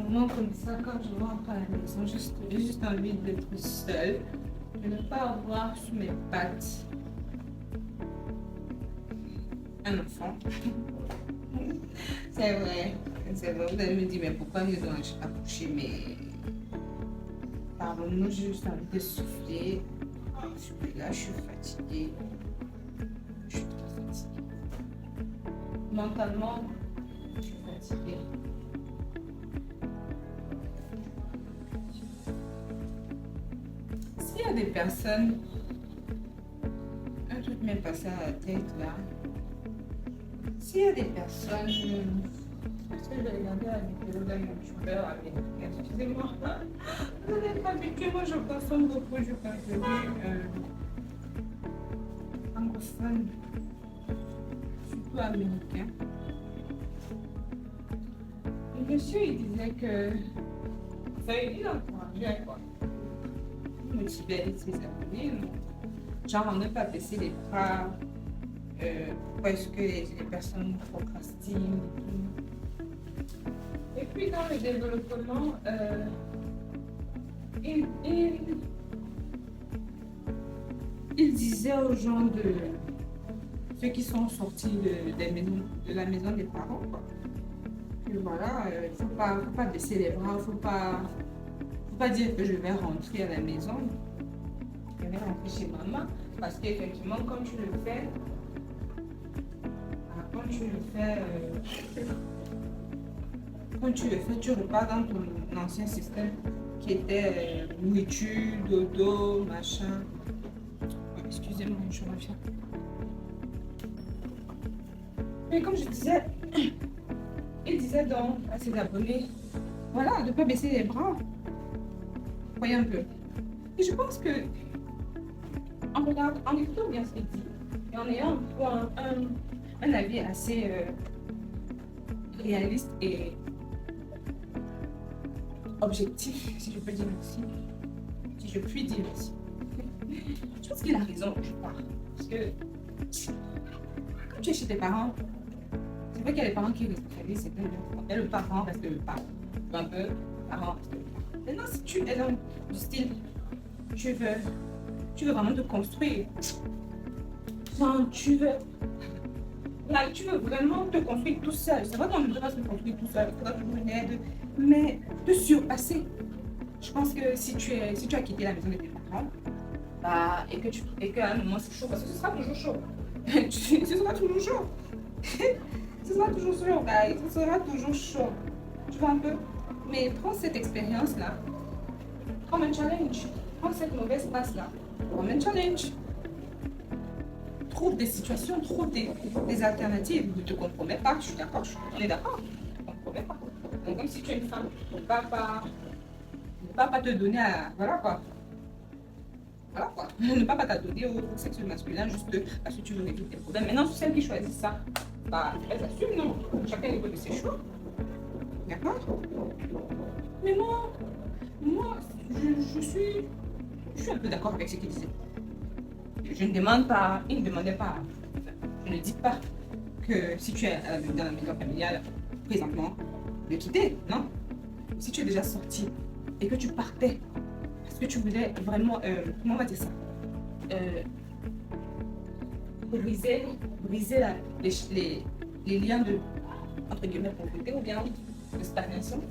moment comme ça, quand je rentre à la maison, j'ai juste envie d'être seule, de ne pas avoir sur mes pattes un enfant. C'est vrai, c'est vrai. Vous allez me dire, mais pourquoi je dois accoucher? Mais par moment, j'ai juste envie de souffler. Je suis là, je suis fatiguée. Je suis trop fatiguée. Mentalement, je suis fatiguée. S'il y a des personnes, un truc m'est passé à la tête là. S'il y a des personnes, parce que j'ai regardé la vidéo d'un youtubeur américain, excusez-moi, vous n'êtes pas habitué, moi je consomme beaucoup, je contenu anglophone, surtout américain. Le monsieur il disait que ça il encourageait quoi. Il motivait ses abonnés, genre ne pas baisser les bras. Parce que les personnes procrastinent et puis dans le développement, il disait aux gens ceux qui sont sortis de la maison des parents, quoi, que voilà, faut pas baisser les bras, faut pas dire que je vais rentrer à la maison, je vais rentrer chez maman, parce qu'effectivement, quand tu le fais, tu repars dans ton ancien système qui était nourriture, dodo, machin. Oh, excusez-moi, je reviens. Mais comme je disais, il disait donc à ses abonnés, voilà, de ne pas baisser les bras. Voyez un peu. Et je pense que, en écoutant bien ce qu'il dit, et en ayant un avis assez réaliste et objectif, si je peux dire ainsi, si je puis dire ainsi. Je pense qu'il a raison, je crois. Parce que quand tu es chez tes parents, c'est vrai qu'il y a les parents qui responsabilisent certains enfants. Et le parent reste le parent. Un peu, le parent reste le parent. Maintenant, si tu es dans du style, tu veux vraiment te construire, enfin, tu veux vraiment te construire tout seul. C'est vrai qu'on ne peut pas se construire tout seul, il faudra toujours une aide, mais te surpasser. Je pense que si tu as quitté la maison de tes parents, bah, et qu'à un moment c'est chaud, parce que ce sera toujours chaud. Ce sera toujours chaud. Ce sera toujours chaud, guys. Ce sera toujours chaud. Tu vois un peu? Mais prends cette expérience-là, comme un challenge. Prends cette mauvaise passe-là, comme un challenge. Trouve des situations, trouve des alternatives. Ne te compromets pas, je suis d'accord, on est d'accord. Ne te compromets pas. Donc, comme si tu es une femme, ne va pas te donner à. Voilà quoi. Voilà quoi. Ne pas t'adonner au sexe masculin juste parce que tu veux résoudre tes problèmes. Maintenant, celles qui choisissent ça, bah, elles assument, non? Chacun niveau de ses choix. D'accord? Mais moi, je suis un peu d'accord avec ce qu'il disait. Je ne demande pas, il ne demandait pas, je ne dis pas que si tu es dans la maison familiale présentement, de quitter, non. Si tu es déjà sorti et que tu partais parce que tu voulais vraiment, comment on va dire ça, briser les liens de, entre guillemets, pauvreté ou bien de stagnation,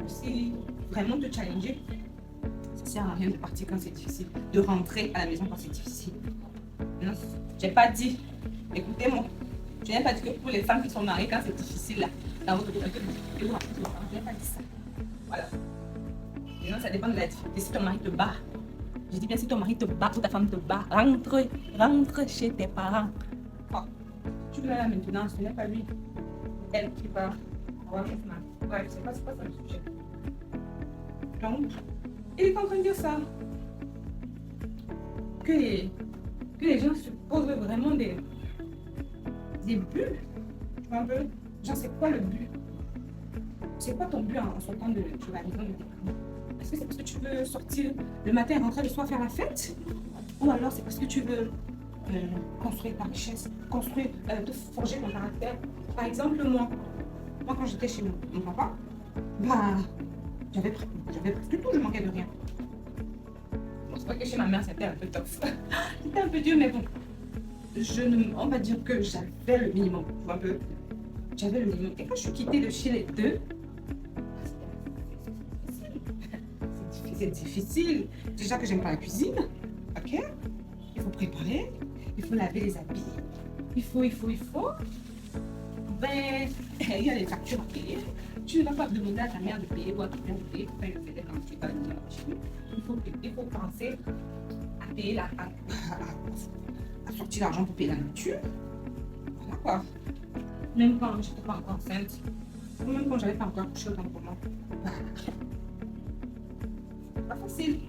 si vraiment te challenger, ça sert à rien de partir quand c'est difficile, de rentrer à la maison quand c'est difficile. Non, j'ai pas dit, écoutez-moi, je n'ai pas dit que pour les femmes qui sont mariées quand c'est difficile là, dans votre vie, je n'ai pas dit ça. Voilà. Maintenant, ça dépend de la difficulté. Si ton mari te bat, je dis bien si ton mari te bat ou ta femme te bat, rentre chez tes parents. Oh, tu veux là maintenant, ce n'est pas lui, elle qui va avoir son mari. Ouais, c'est pas ça le sujet. Donc, il est en train de dire ça. Que les gens se posent vraiment des buts. Tu vois un peu? Genre, c'est quoi le but? C'est quoi ton but en sortant de la maison de tes parents? Est-ce que c'est parce que tu veux sortir le matin et rentrer le soir faire la fête? Ou alors c'est parce que tu veux construire ta richesse, te forger ton caractère? Par exemple, moi quand j'étais chez mon papa, Bah, j'avais presque tout, je manquais de rien. Bon, c'est pas que chez ma mère, c'était un peu tough. C'était un peu dur, mais bon. On va dire que j'avais le minimum. Tu vois un peu. J'avais le minimum. Et quand je suis quittée de chez les deux, c'est difficile. Déjà que j'aime pas la cuisine. Ok? Il faut préparer. Il faut laver les habits. Il faut. Ben, il y a les factures à payer. Tu ne vas pas demander à ta mère de payer ou à ton père de payer pour faire le fait quand tu vas venir. Il faut penser à payer à sortir l'argent pour payer la nourriture. Voilà quoi. Même quand je n'étais pas encore enceinte, ou même quand j'avais pas encore accouché autant pour moi. Pas facile.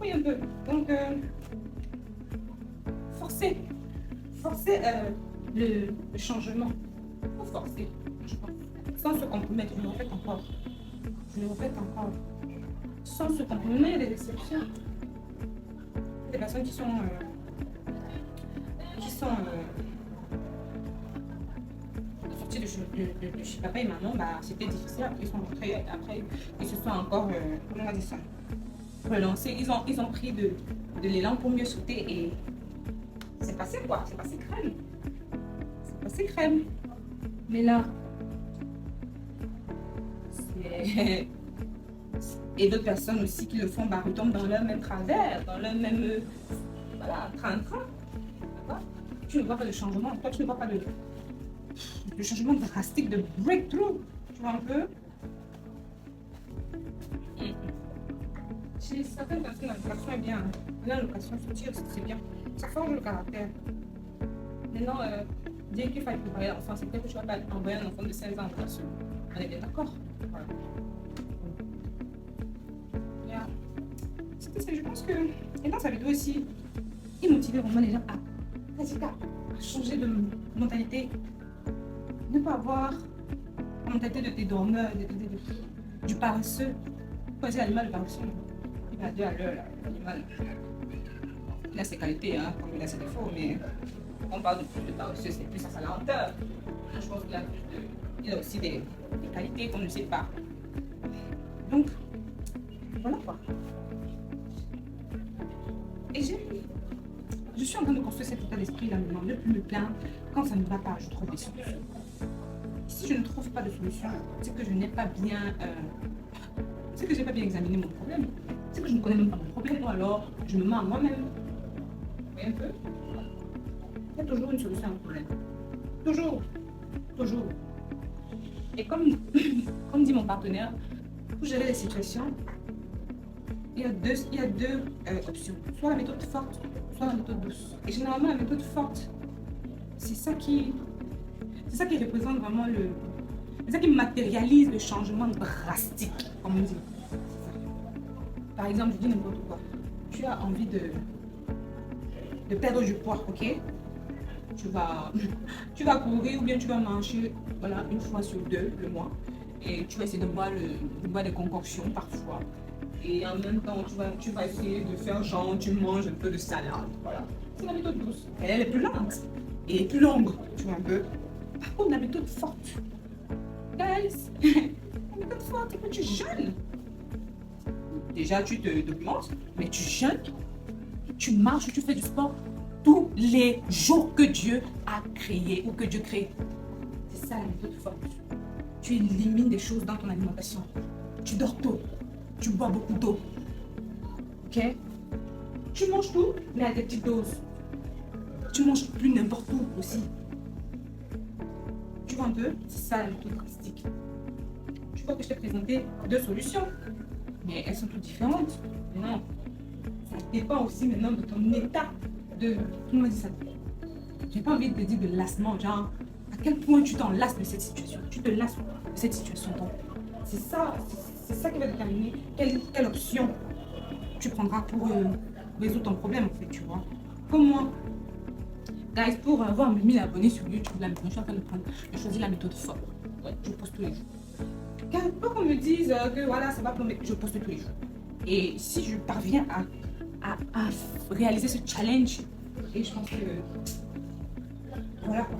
Oui, un peu. Donc, forcer. Forcer le changement. Il faut forcer, je pense. Sans se compromettre, je le répète encore. Sans se compromettre, il y a des exceptions. Des personnes qui sont sorties de chez papa et maman, bah, c'était difficile. Après, ils sont rentrés, après, ils se sont encore, comment on va dire ça, relancés. Ils ont pris de l'élan pour mieux sauter et c'est passé quoi, c'est passé crème. C'est passé crème. Mais là, c'est... Et d'autres personnes aussi qui le font, bah, retombent dans leur même travers, dans leur même voilà, train-train. Tu ne vois pas de changement, toi tu ne vois pas de changement drastique, de breakthrough. Tu vois un peu? Chez certaines personnes, la location est bien. La location se c'est bien. Ça forge le caractère. Maintenant, dire qu'il faille préparer l'enfant, c'est peut-être que tu vas pas envoyer un enfant de 16 ans en location. On est bien d'accord? Voilà. Je pense que, et dans sa vidéo aussi, il motivait vraiment les gens à changer de mentalité. Ne pas avoir la mentalité de tes dormeurs, du paresseux. Quand c'est l'animal, le paresseux, il va 2 à l'heure, l'animal. Il a ses qualités, hein, comme il a ses défauts, mais on parle de plus de paresseux, c'est plus à sa lenteur. Je pense qu'il a aussi des qualités qu'on ne sait pas. Donc, voilà quoi. Et je suis en train de construire cet état d'esprit là maintenant, ne plus me plaindre quand ça ne va pas, je trouve des solutions. Si je ne trouve pas de solution, c'est que je n'ai pas bien, examiné mon problème, c'est que je ne connais même pas mon problème, ou alors je me mens à moi-même. Vous voyez un peu? Il y a toujours une solution à un problème. Toujours. Et comme dit mon partenaire, pour gérer les situations, il y a deux options. Soit la méthode forte, soit la méthode douce. Et généralement, la méthode forte, c'est ça qui représente vraiment c'est ça qui matérialise le changement drastique, comme on dit. Par exemple, je dis n'importe quoi. Tu as envie de perdre du poids, ok? Tu vas courir ou bien tu vas marcher, voilà, 1 fois sur 2 le mois. Et tu vas essayer de boire des concoctions parfois. Et en même temps, tu vas essayer de faire genre, tu manges un peu de salade. Voilà. C'est la méthode douce. Elle est plus lente et plus longue, tu vois un peu. Par contre, la méthode forte, guys, la méthode forte, c'est que tu jeûnes. Déjà, tu te documentes, mais tu jeûnes, tu marches, tu fais du sport tous les jours que Dieu a créé ou que Dieu crée. C'est ça la méthode forte. Tu élimines des choses dans ton alimentation. Tu dors tôt. Tu bois beaucoup d'eau. Ok? Tu manges tout, mais à des petites doses. Tu manges plus n'importe où aussi. Tu vois un peu? C'est ça la méthode drastique. Tu vois que je t'ai présenté 2 solutions, mais elles sont toutes différentes. Mais non, ça dépend aussi maintenant de ton état comment on dit ça? J'ai pas envie de te dire de lassement, genre à quel point tu t'en lasses de cette situation. Tu te lasses de cette situation. Donc, c'est ça qui va déterminer quelle option tu prendras pour résoudre ton problème, en fait, tu vois. Comme moi, guys, pour avoir 1000 abonnés sur YouTube, là, maintenant, je suis en train de choisir la méthode forte. Ouais, je poste tous les jours. Car pas qu'on me dise que voilà, ça va plomber, je poste tous les jours. Et si je parviens à réaliser ce challenge, et je pense que voilà quoi.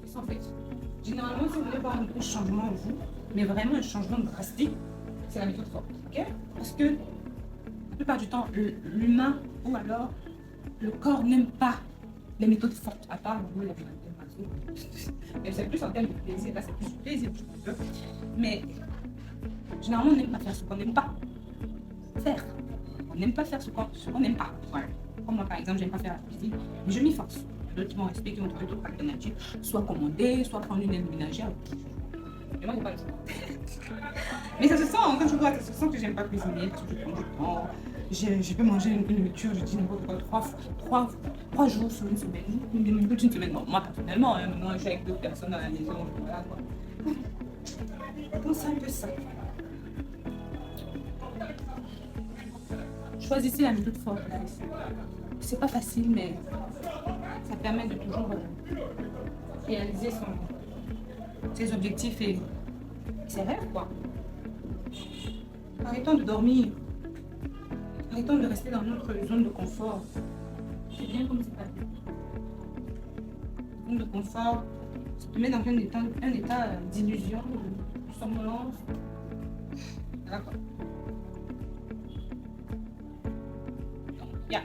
C'est ça en fait. Généralement, si vous voulez voir un peu de changement en vous, mais vraiment un changement drastique, c'est la méthode forte. Ok? Parce que la plupart du temps, l'humain ou alors le corps n'aime pas les méthodes fortes, à part le mais c'est plus en termes de plaisir. Là, c'est plus du plaisir, je pense. Mais généralement, on n'aime pas faire ce qu'on n'aime pas faire. On n'aime pas faire ce qu'on n'aime pas. Voilà. Comme moi, par exemple, j'aime pas faire la cuisine, mais je m'y force. D'autres qui vont respecter, vont trouver d'autres alternatives, soit commander, soit prendre une aide ménagère. Mais moi, j'ai pas le choix. Mais ça se sent, quand je vois, ça se sent que j'aime pas cuisiner, parce que je prends du temps. Je peux manger une nourriture, je dis n'importe quoi, trois jours sur une semaine. Toute une semaine. Bon, moi, personnellement, hein, maintenant, je suis avec d'autres personnes à la maison, voilà quoi. Donc, c'est un peu ça. Choisissez la méthode forte. C'est pas facile, mais ça permet de toujours réaliser ses objectifs et ses rêves, quoi. Arrêtons de dormir. Arrêtons de rester dans notre zone de confort. C'est bien comme c'est pas bien. Zone de confort, ça te met dans un état d'illusion, de somnolence. D'accord. Donc, yeah.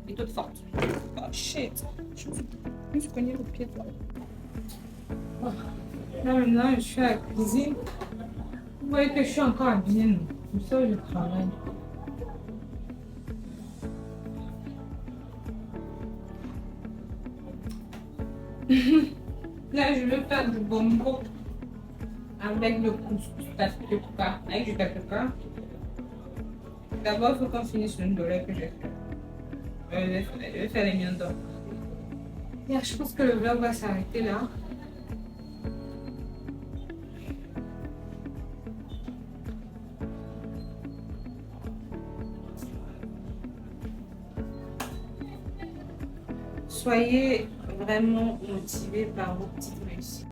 Méthode forte. Oh shit. Je me suis cogné le pied. Oh. Là maintenant, je suis à la cuisine. Vous voyez que je suis encore habillée. Comme ça, je travaille. Là, je vais faire du bonbon avec le couscous tapioca, avec du tapioca. D'abord, il faut qu'on finisse le ndolé que j'ai fait. Je vais faire les miens d'or. Je pense que le vlog va s'arrêter là. Soyez vraiment motivés par vos petites réussites.